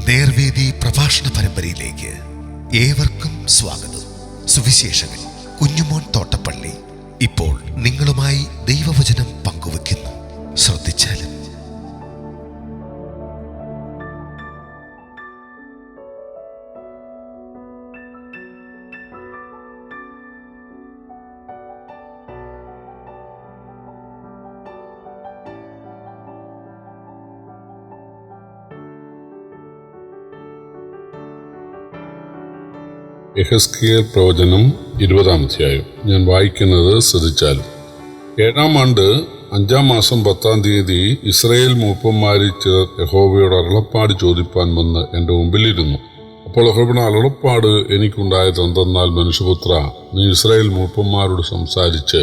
നേർവേദി പ്രഭാഷണ പരമ്പരയിലേക്ക് ഏവർക്കും സ്വാഗതം. സുവിശേഷകൻ കുഞ്ഞുമോൻ തോട്ടപ്പള്ളി ഇപ്പോൾ നിങ്ങളുമായി ദൈവവചനം പങ്കുവെക്കുന്നു. ശ്രദ്ധിച്ചാലും. യെഹെസ്കേൽ പ്രവചനം 20-ാം അധ്യായം. ഞാൻ വായിക്കുന്നത് ശ്രദ്ധിച്ചാലും. 7-ാം ആണ്ട് 5-ാം മാസം 10-ാം തീയതി ഇസ്രായേൽ മൂപ്പന്മാരിൽ ചിലർ യഹോവയോട് അരുളപ്പാട് ചോദിപ്പാൻ വന്ന് എൻ്റെ മുമ്പിലിരുന്നു. അപ്പോൾ യഹോവയുടെ അരുളപ്പാട് എനിക്കുണ്ടായത് എന്തെന്നാൽ, മനുഷ്യപുത്ര, നീ ഇസ്രായേൽ മൂപ്പന്മാരോട് സംസാരിച്ച്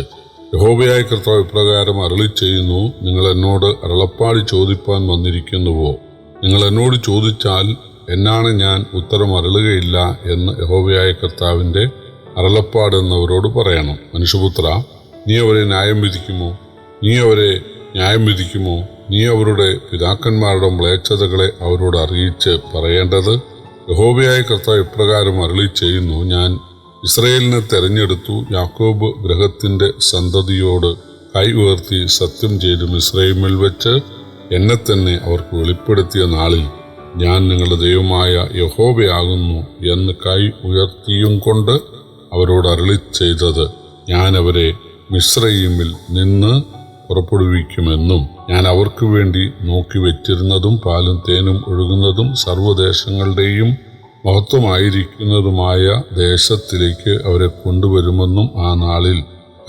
യഹോവയായ കർത്താവ് ഇപ്രകാരം അരുളി ചെയ്യുന്നു, നിങ്ങൾ എന്നോട് അരുളപ്പാട് ചോദിപ്പാൻ വന്നിരിക്കുന്നുവോ? നിങ്ങൾ എന്നോട് ചോദിച്ചാൽ എന്നാണ് ഞാൻ ഉത്തരം അരുളുകയില്ല എന്ന് യഹോവയായ കർത്താവിൻ്റെ അരുളപ്പാടെന്നവരോട് പറയണം. മനുഷ്യപുത്ര, നീ അവരെ ന്യായം വിധിക്കുമോ? നീ അവരുടെ പിതാക്കന്മാരുടെ മ്ലേച്ഛതകളെ അവരോട് അറിയിച്ച് പറയേണ്ടത്, യഹോവയായ കർത്താവ് ഇപ്രകാരം അരുളി ചെയ്യുന്നു, ഞാൻ ഇസ്രായേലിനെ തെരഞ്ഞെടുത്തു, യാക്കോബ് ഗൃഹത്തിൻ്റെ സന്തതിയോട് കൈ ഉയർത്തി സത്യം ചെയ്ത് മിസ്രയീമിൽ വെച്ച് എന്നെ തന്നെ അവർക്ക് വെളിപ്പെടുത്തിയ നാളിൽ ഞാൻ നിങ്ങളുടെ ദൈവമായ യഹോവയാകുന്നു എന്ന് കൈ ഉയർത്തിയും കൊണ്ട് അവരോട് അരുളി ചെയ്തത്, ഞാൻ അവരെ മിസ്രയീമിൽ നിന്ന് പുറപ്പെടുവിക്കുമെന്നും ഞാൻ അവർക്ക് വേണ്ടി നോക്കി വെച്ചിരുന്നതും പാലും തേനും ഒഴുകുന്നതും സർവ്വദേശങ്ങളുടെയും മഹത്വമായിരിക്കുന്നതുമായ ദേശത്തിലേക്ക് അവരെ കൊണ്ടുവരുമെന്നും ആ നാളിൽ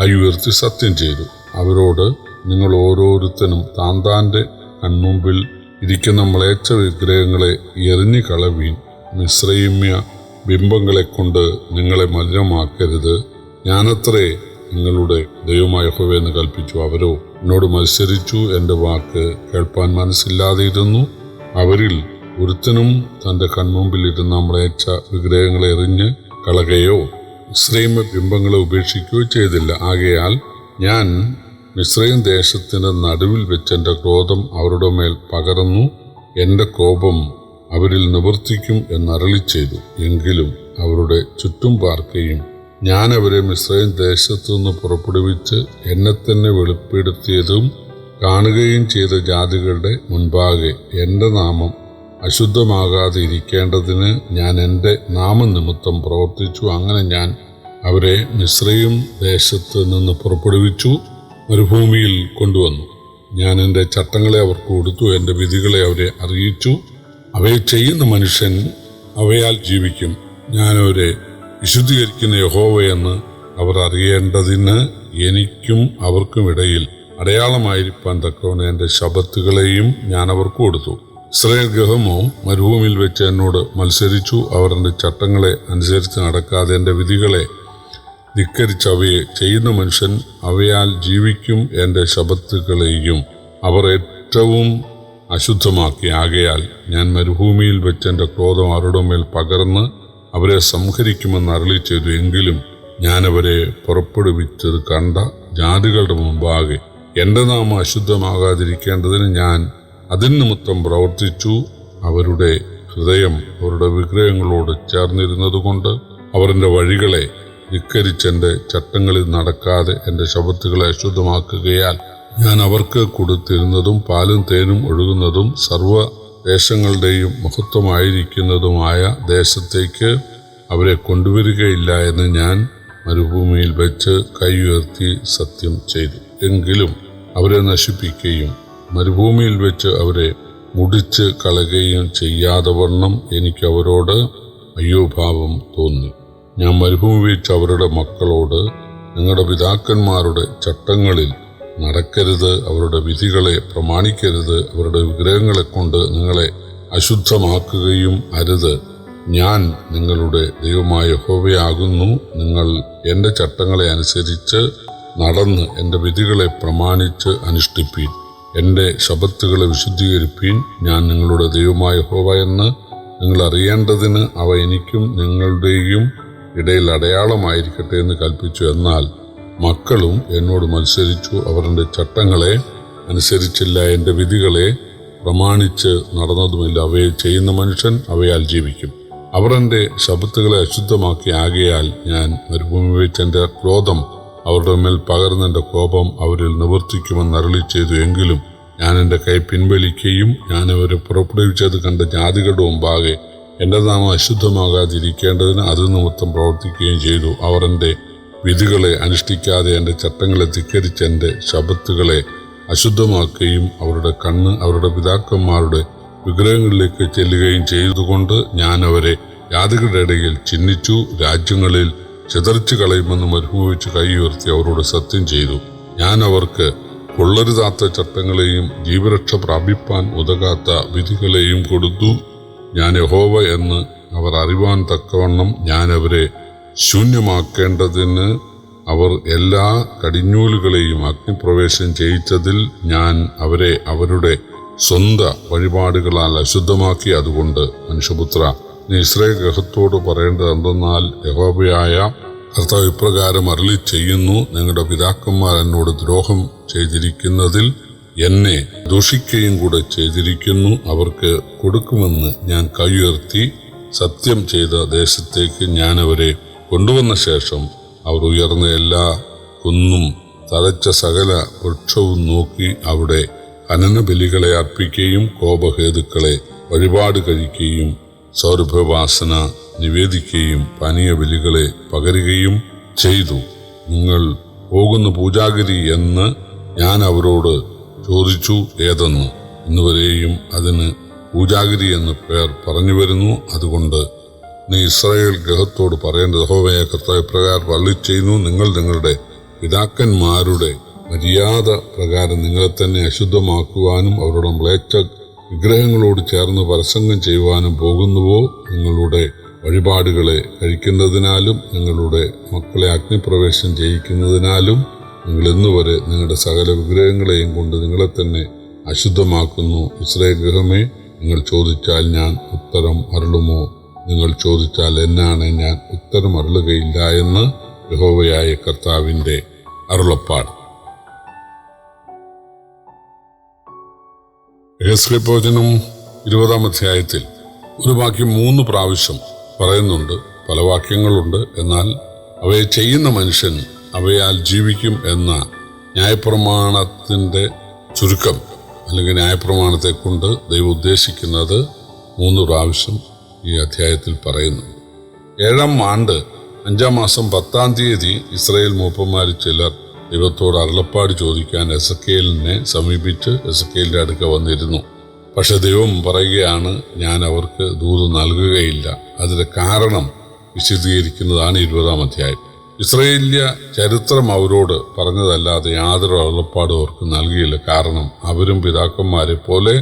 കൈ ഉയർത്തി സത്യം ചെയ്തു. അവരോട്, നിങ്ങൾ ഓരോരുത്തനും താന്താൻ്റെ കൺമുമ്പിൽ ഇരിക്കുന്ന മ്ലേച്ഛ വിഗ്രഹങ്ങളെ എറിഞ്ഞു കളവീൻ. മിസ്രയീമ്യ ബിംബങ്ങളെ കൊണ്ട് നിങ്ങളെ മലിനമാക്കരുത്. ഞാനത്രേ നിങ്ങളുടെ ദൈവമായ യഹോവ എന്ന് കൽപ്പിച്ചു. അവരോ എന്നോട് മത്സരിച്ചു, എൻ്റെ വാക്ക് കേൾപ്പാൻ മനസ്സില്ലാതെ ഇരുന്നു. അവരിൽ ഒരുത്തനും തൻ്റെ കൺമുമ്പിൽ ഇരുന്ന മ്ലേച്ഛ വിഗ്രഹങ്ങളെ എറിഞ്ഞ് കളകയോ മിസ്രയീമ്യ ബിംബങ്ങളെ ഉപേക്ഷിക്കുകയോ ചെയ്തില്ല. ആകയാൽ ഞാൻ മിസ്രയീം ദേശത്തിൻ്റെ നടുവിൽ വെച്ച് എൻ്റെ ക്രോധം അവരുടെ മേൽ പകർന്നു, എൻ്റെ കോപം അവരിൽ നിവർത്തിക്കും എന്നരുളി ചെയ്തു. എങ്കിലും അവരുടെ ചുറ്റും പാർക്കുകയും ഞാൻ അവരെ മിസ്രയീം ദേശത്തു നിന്ന് പുറപ്പെടുവിച്ച് എന്നെ തന്നെ വെളിപ്പെടുത്തിയതും കാണുകയും ചെയ്ത ജാതികളുടെ മുൻപാകെ എൻ്റെ നാമം അശുദ്ധമാകാതെ ഇരിക്കേണ്ടതിന് ഞാൻ എൻ്റെ നാമനിമിത്തം പ്രവർത്തിച്ചു. അങ്ങനെ ഞാൻ അവരെ മിസ്രയീം ദേശത്ത് നിന്ന് പുറപ്പെടുവിച്ചു മരുഭൂമിയിൽ കൊണ്ടുവന്നു. ഞാൻ എൻ്റെ ചട്ടങ്ങളെ അവർക്ക് കൊടുത്തു, എൻ്റെ വിധികളെ അവരെ അറിയിച്ചു. അവയെ ചെയ്യുന്ന മനുഷ്യൻ അവയാൽ ജീവിക്കും. ഞാൻ അവരെ വിശുദ്ധീകരിക്കുന്ന യഹോവയെന്ന് അവർ അറിയേണ്ടതിന് എനിക്കും അവർക്കും ഇടയിൽ അടയാളമായിരിക്കാൻ തക്കവണ്ണം എൻ്റെ ശബ്ബത്തുകളെയും ഞാൻ അവർക്ക് കൊടുത്തു. ഇസ്രായേൽ ഗൃഹമോ മരുഭൂമിയിൽ വെച്ച് എന്നോട് മത്സരിച്ചു. അവർ എൻ്റെ ചട്ടങ്ങളെ അനുസരിച്ച് നടക്കാതെ എൻ്റെ വിധികളെ ധിക്കരിച്ച് അവയെ ചെയ്യുന്ന മനുഷ്യൻ അവയാൽ ജീവിക്കും. എൻ്റെ ശബ്ബത്തുകളെയും അവർ ഏറ്റവും അശുദ്ധമാക്കി. ആകയാൽ ഞാൻ മരുഭൂമിയിൽ വെച്ച് എൻ്റെ ക്രോധം അവരുടെ മേൽ പകർന്ന് അവരെ സംഹരിക്കുമെന്ന് അരുളി ചെയ്തു. എങ്കിലും ഞാൻ അവരെ പുറപ്പെടുവിച്ചത് കണ്ട ജാതികളുടെ മുമ്പാകെ എൻ്റെ നാമം അശുദ്ധമാകാതിരിക്കേണ്ടതിന് ഞാൻ അതിന് നിമിത്തം പ്രവർത്തിച്ചു. അവരുടെ ഹൃദയം അവരുടെ വിഗ്രഹങ്ങളോട് ചേർന്നിരുന്നതുകൊണ്ട് അവർ എൻ്റെ വഴികളെ ധിക്കരിച്ചെൻ്റെ ചട്ടങ്ങളിൽ നടക്കാതെ എൻ്റെ ശബ്ബത്തുകളെ അശുദ്ധമാക്കുകയാൽ ഞാൻ അവർക്ക് കൊടുത്തിരുന്നതും പാലും തേനും ഒഴുകുന്നതും സർവ്വദേശങ്ങളുടെയും മഹത്വമായിരിക്കുന്നതുമായ ദേശത്തേക്ക് അവരെ കൊണ്ടുവരികയില്ല എന്ന് ഞാൻ മരുഭൂമിയിൽ വെച്ച് കൈ ഉയർത്തി സത്യം ചെയ്തു. എങ്കിലും അവരെ നശിപ്പിക്കുകയും മരുഭൂമിയിൽ വെച്ച് അവരെ മുടിച്ച് കളയുകയും ചെയ്യാതെ വണ്ണം എനിക്ക് അവരോട് അയ്യോഭാവം തോന്നി. ഞാൻ മരുഭൂമി വെച്ച് അവരുടെ മക്കളോട്, നിങ്ങളുടെ പിതാക്കന്മാരുടെ ചട്ടങ്ങളിൽ നടക്കരുത്, അവരുടെ വിധികളെ പ്രമാണിക്കരുത്, അവരുടെ വിഗ്രഹങ്ങളെ കൊണ്ട് നിങ്ങളെ അശുദ്ധമാക്കുകയും അരുത്. ഞാൻ നിങ്ങളുടെ ദൈവമായ യഹോവയാകുന്നു. നിങ്ങൾ എൻ്റെ ചട്ടങ്ങളെ അനുസരിച്ച് നടന്ന് എൻ്റെ വിധികളെ പ്രമാണിച്ച് അനുഷ്ഠിപ്പീൻ. എൻ്റെ ശബ്ബത്തുകളെ വിശുദ്ധീകരിപ്പീൻ. ഞാൻ നിങ്ങളുടെ ദൈവമായ യഹോവ എന്ന് നിങ്ങൾ അറിയേണ്ടതിന് അവ എനിക്കും നിങ്ങളുടെയും ഇടയിൽ അടയാളമായിരിക്കട്ടെ എന്ന് കൽപ്പിച്ചു. എന്നാൽ മക്കളും എന്നോട് മത്സരിച്ചു. അവർ എൻ്റെ ചട്ടങ്ങളെ അനുസരിച്ചില്ല, എൻ്റെ വിധികളെ പ്രമാണിച്ച് നടന്നതുമില്ല. അവയെ ചെയ്യുന്ന മനുഷ്യൻ അവയാൽ ജീവിക്കും. അവർ എൻ്റെ ശബ്ദത്തുകളെ അശുദ്ധമാക്കി. ആകയാൽ ഞാൻ മരുഭൂമി വെച്ച് എൻ്റെ ക്രോധം അവരുടെ മേൽ പകർന്ന് എൻ്റെ കോപം അവരിൽ നിവർത്തിക്കുമെന്ന് അരുളി ചെയ്തു. എങ്കിലും ഞാൻ എൻ്റെ കൈ പിൻവലിക്കുകയും ഞാൻ അവരെ പുറപ്പെടുവിച്ചത് കണ്ട ജാതികളുടെ മുമ്പാകെ എൻ്റെ നാമം അശുദ്ധമാകാതിരിക്കേണ്ടതിന് അത് നിമിത്തം പ്രവർത്തിക്കുകയും ചെയ്തു. അവർ എൻ്റെ വിധികളെ അനുഷ്ഠിക്കാതെ എൻ്റെ ചട്ടങ്ങളെ ധിക്കരിച്ച് എൻ്റെ ശബ്ദത്തുകളെ അശുദ്ധമാക്കുകയും അവരുടെ കണ്ണ് അവരുടെ പിതാക്കന്മാരുടെ വിഗ്രഹങ്ങളിലേക്ക് ചെല്ലുകയും ചെയ്തുകൊണ്ട് ഞാൻ അവരെ ജാതികളുടെ ഇടയിൽ ചിഹ്നിച്ചു. രാജ്യങ്ങളിൽ ചിതറിച്ചു കളയുമെന്ന് മരുഭൂമിച്ച് കൈ ഉയർത്തി അവരോട് സത്യം ചെയ്തു. ഞാൻ അവർക്ക് കൊള്ളരുതാത്ത ചട്ടങ്ങളെയും ജീവരക്ഷ പ്രാപിപ്പാൻ ഉതകാത്ത വിധികളെയും കൊടുത്തു. ഞാൻ യഹോവ എന്ന് അവർ അറിവാൻ തക്കവണ്ണം ഞാൻ അവരെ ശൂന്യമാക്കേണ്ടതിന് അവർ എല്ലാ കടിഞ്ഞൂലുകളെയും അഗ്നിപ്രവേശം ചെയ്യിച്ചതിൽ ഞാൻ അവരെ അവരുടെ സ്വന്ത വഴിപാടുകളാൽ അശുദ്ധമാക്കി. അതുകൊണ്ട് മനുഷ്യപുത്ര, നീ ഇസ്രായേൽ ഗൃഹത്തോട് പറയേണ്ടത് എന്തെന്നാൽ, യഹോവയായ കർത്താവ് ഇപ്രകാരം അരുളി ചെയ്യുന്നു, നിങ്ങളുടെ പിതാക്കന്മാർ എന്നോട് ദ്രോഹം ചെയ്തിരിക്കുന്നതിൽ എന്നെ ദൂഷിക്കുകയും കൂടെ ചെയ്തിരിക്കുന്നു. അവർക്ക് കൊടുക്കുമെന്ന് ഞാൻ കൈ ഉയർത്തി സത്യം ചെയ്ത ദേശത്തേക്ക് ഞാൻ അവരെ കൊണ്ടുവന്ന ശേഷം അവർ ഉയർന്ന എല്ലാ കുന്നും തഴച്ച സകല വൃക്ഷവും നോക്കി അവിടെ ഹനനബലികളെ അർപ്പിക്കുകയും കോപഹേതുക്കളെ വഴിപാട് കഴിക്കുകയും സൗരഭ്യവാസന നിവേദിക്കുകയും പാനീയ ബലികളെ പകരുകയും ചെയ്തു. നിങ്ങൾ പോകുന്ന പൂജാഗിരി എന്ന് ഞാൻ അവരോട് ചോദിച്ചു ഏതെന്ന്. ഇന്നുവരെയും അതിന് പൂജാഗിരി എന്ന് പേർ പറഞ്ഞു വരുന്നു. അതുകൊണ്ട് നീ ഇസ്രായേൽ ഗൃഹത്തോട് പറയേണ്ടത്, യഹോവയായ കർത്താവ് പ്രകാരം അരുളി ചെയ്യുന്നു, നിങ്ങൾ നിങ്ങളുടെ പിതാക്കന്മാരുടെ മര്യാദ പ്രകാരം നിങ്ങളെ തന്നെ അശുദ്ധമാക്കുവാനും അവരുടെ മ്ലേച്ഛ വിഗ്രഹങ്ങളോട് ചേർന്ന് പരസംഗം ചെയ്യുവാനും പോകുന്നുവോ? നിങ്ങളുടെ വഴിപാടുകളെ കഴിക്കുന്നതിനാലും നിങ്ങളുടെ മക്കളെ അഗ്നിപ്രവേശം ചെയ്യിക്കുന്നതിനാലും നിങ്ങൾ ഇന്നുവരെ നിങ്ങളുടെ സകല വിഗ്രഹങ്ങളെയും കൊണ്ട് നിങ്ങളെ തന്നെ അശുദ്ധമാക്കുന്നു. ഇസ്രായേൽ ഗൃഹമേ, നിങ്ങൾ ചോദിച്ചാൽ ഞാൻ ഉത്തരം അരുളുമോ? നിങ്ങൾ ചോദിച്ചാൽ എന്നാണ് ഞാൻ ഉത്തരം അരുളുകയില്ല എന്ന് യഹോവയായ കർത്താവിൻ്റെ അരുളപ്പാട്. യെഹെസ്കേൽ പ്രവചനം 20-ാം അധ്യായത്തിൽ ഒരു വാക്യം 3 പ്രാവശ്യം പറയുന്നുണ്ട്. പല വാക്യങ്ങളുണ്ട്. എന്നാൽ അവയെ ചെയ്യുന്ന മനുഷ്യൻ അവയാൽ ജീവിക്കും എന്ന ന്യായപ്രമാണത്തിൻ്റെ ചുരുക്കം അല്ലെങ്കിൽ ന്യായപ്രമാണത്തെ കൊണ്ട് ദൈവം ഉദ്ദേശിക്കുന്നത് 3 പ്രാവശ്യം ഈ അധ്യായത്തിൽ പറയുന്നു. 7-ാം ആണ്ട് 5-ാം മാസം 10-ാം തീയതി ഇസ്രായേൽ മൂപ്പന്മാരിൽ ചിലർ ദൈവത്തോട് അരുളപ്പാട് ചോദിക്കാൻ എസെക്കേലിനെ സമീപിച്ച് എസെക്കേലിന്റെ അടുക്ക വന്നിരുന്നു. പക്ഷെ ദൈവം പറയുകയാണ്, ഞാൻ അവർക്ക് ദൂത് നൽകുകയില്ല. അതിന്റെ കാരണം വിശദീകരിക്കുന്നതാണ് 20-ാം അധ്യായം. ഇസ്രായേല്യ ചരിത്രം അവരോട് പറഞ്ഞതല്ലാതെ യാതൊരു അരുളപ്പാടും അവർക്ക് നൽകിയില്ല. കാരണം അവരും പിതാക്കന്മാരെ പോലെ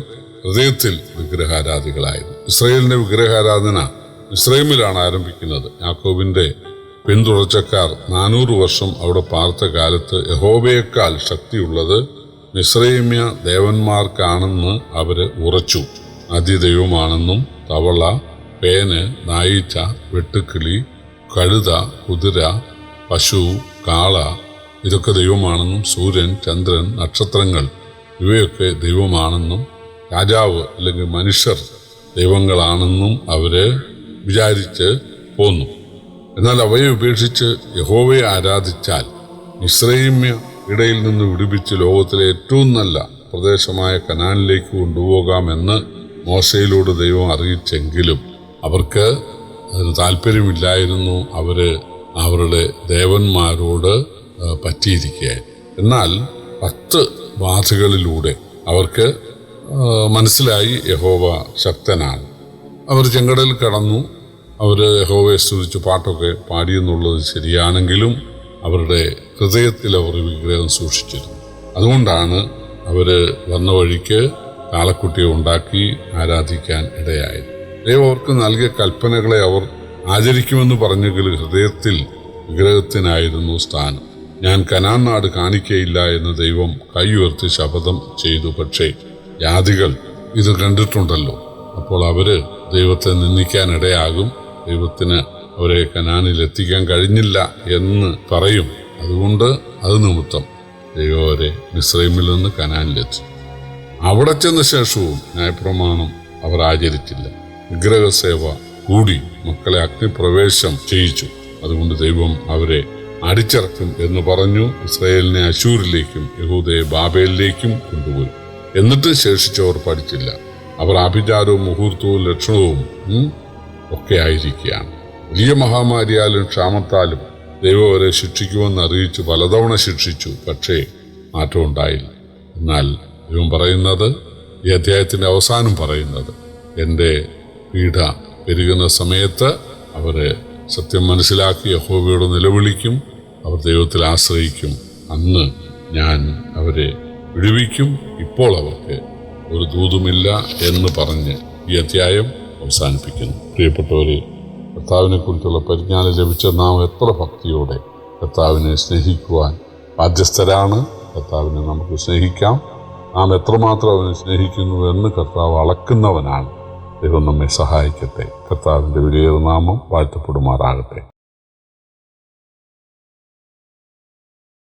ഹൃദയത്തിൽ വിഗ്രഹാരാധികളായിരുന്നു. ഇസ്രായേലിന്റെ വിഗ്രഹാരാധന മിസ്രൈമിലാണ് ആരംഭിക്കുന്നത്. യാക്കോബിന്റെ പിന്തുടർച്ചക്കാർ 400 വർഷം അവിടെ പാർത്ത കാലത്ത് യഹോവയേക്കാൾ ശക്തിയുള്ളത് മിസ്രൈമ്യ ദേവന്മാർക്കാണെന്ന് അവര് ഉറച്ചു. ആദ്യദൈവമാണെന്നും തവള, പേന്, നായീച്ച, വെട്ടുക്കിളി, കഴുത, കുതിര, പശു, കാള ഇതൊക്കെ ദൈവമാണെന്നും സൂര്യൻ, ചന്ദ്രൻ, നക്ഷത്രങ്ങൾ ഇവയൊക്കെ ദൈവമാണെന്നും രാജാവ് അല്ലെങ്കിൽ മനുഷ്യർ ദൈവങ്ങളാണെന്നും അവര് വിചാരിച്ച് പോന്നു. എന്നാൽ അവയെ ഉപേക്ഷിച്ച് യഹോവയെ ആരാധിച്ചാൽ മിസ്രൈമ്യ ഇടയിൽ നിന്ന് വിടുവിച്ച് ലോകത്തിലെ ഏറ്റവും നല്ല പ്രദേശമായ കനാനിലേക്ക് കൊണ്ടുപോകാമെന്ന് മോശയിലൂടെ ദൈവം അറിയിച്ചെങ്കിലും അവർക്ക് അതിന് താല്പര്യമില്ലായിരുന്നു. അവര് അവരുടെ ദേവന്മാരോട് പറ്റിയിരിക്കുകയായിരുന്നു. എന്നാൽ 10 ബാധകളിലൂടെ അവർക്ക് മനസ്സിലായി യഹോവ ശക്തനാണ്. അവർ ചെങ്കടൽ കടന്നു. അവർ യഹോവയെ സ്തുതിച്ച് പാട്ടൊക്കെ പാടിയെന്നുള്ളത് ശരിയാണെങ്കിലും അവരുടെ ഹൃദയത്തിൽ അവർ വിഗ്രഹം സൂക്ഷിച്ചിരുന്നു. അതുകൊണ്ടാണ് അവർ വന്ന വഴിക്ക് കാളക്കുട്ടിയെ ഉണ്ടാക്കി ആരാധിക്കാൻ ഇടയായത്. ദൈവം അവർക്ക് നൽകിയ കൽപ്പനകളെ അവർ ആചരിക്കുമെന്ന് പറഞ്ഞെങ്കിൽ ഹൃദയത്തിൽ വിഗ്രഹത്തിനായിരുന്നു സ്ഥാനം. ഞാൻ കനാൻ നാട് കാണിക്കയില്ല എന്ന് ദൈവം കൈ ഉയർത്തി ശപഥം ചെയ്തു. പക്ഷേ ജാതികൾ ഇത് കണ്ടിട്ടുണ്ടല്ലോ. അപ്പോൾ അവര് ദൈവത്തെ നിന്ദിക്കാനിടയാകും. ദൈവത്തിന് അവരെ കനാനിൽ എത്തിക്കാൻ കഴിഞ്ഞില്ല എന്ന് പറയും. അതുകൊണ്ട് അത് നിമിത്തം ദൈവം അവരെ മിസ്രൈമിൽ നിന്ന് കനാനിലെത്തി. അവിടെ ചെന്ന ശേഷവും ന്യായപ്രമാണം അവർ ആചരിച്ചില്ല. വിഗ്രഹസേവ കൂടി മക്കളെ അഗ്നിപ്രവേശം ചെയ്യിച്ചു. അതുകൊണ്ട് ദൈവം അവരെ അടിച്ചിറക്കും എന്ന് പറഞ്ഞു. ഇസ്രായേലിനെ അശൂരിലേക്കും യഹൂദയെ ബാബേലിലേക്കും കൊണ്ടുപോയി. എന്നിട്ടും ശേഷിച്ചവർ പഠിച്ചില്ല. അവർ ആഭിചാരവും മുഹൂർത്തവും ലക്ഷണവും ഒക്കെ ആയിരിക്കുകയാണ്. വലിയ മഹാമാരിയാലും ക്ഷാമത്താലും ദൈവം അവരെ ശിക്ഷിക്കുമെന്ന് അറിയിച്ചു പലതവണ ശിക്ഷിച്ചു. പക്ഷേ മാറ്റം ഉണ്ടായില്ല. എന്നാൽ ദൈവം പറയുന്നത്, ഈ അധ്യായത്തിന്റെ അവസാനം പറയുന്നത്, എൻ്റെ പീഡ പെരുകുന്ന സമയത്ത് അവരെ സത്യം മനസ്സിലാക്കി യഹോവയോട് നിലവിളിക്കും, അവർ ദൈവത്തിൽ ആശ്രയിക്കും. അന്ന് ഞാൻ അവരെ വിടുവിക്കും. ഇപ്പോൾ അവർക്ക് ഒരു ദൂതുമില്ല എന്ന് പറഞ്ഞ് ഈ അധ്യായം അവസാനിപ്പിക്കുന്നു. പ്രിയപ്പെട്ടവരെ, കർത്താവിനെ കുറിച്ചുള്ള പരിജ്ഞാനം ലഭിച്ച നാം എത്ര ഭക്തിയോടെ കർത്താവിനെ സ്നേഹിക്കുവാൻ ബാധ്യസ്ഥരാണ്. കർത്താവിനെ നമുക്ക് സ്നേഹിക്കാം. നാം എത്രമാത്രം അവനെ സ്നേഹിക്കുന്നു എന്ന് കർത്താവ് അളക്കുന്നവനാണ്. ദൈവം നമ്മെ സഹായിക്കട്ടെ. കർത്താവിൻ്റെ വിലയേറിയ നാമം വാഴ്ത്തപ്പെടുമാറാകട്ടെ.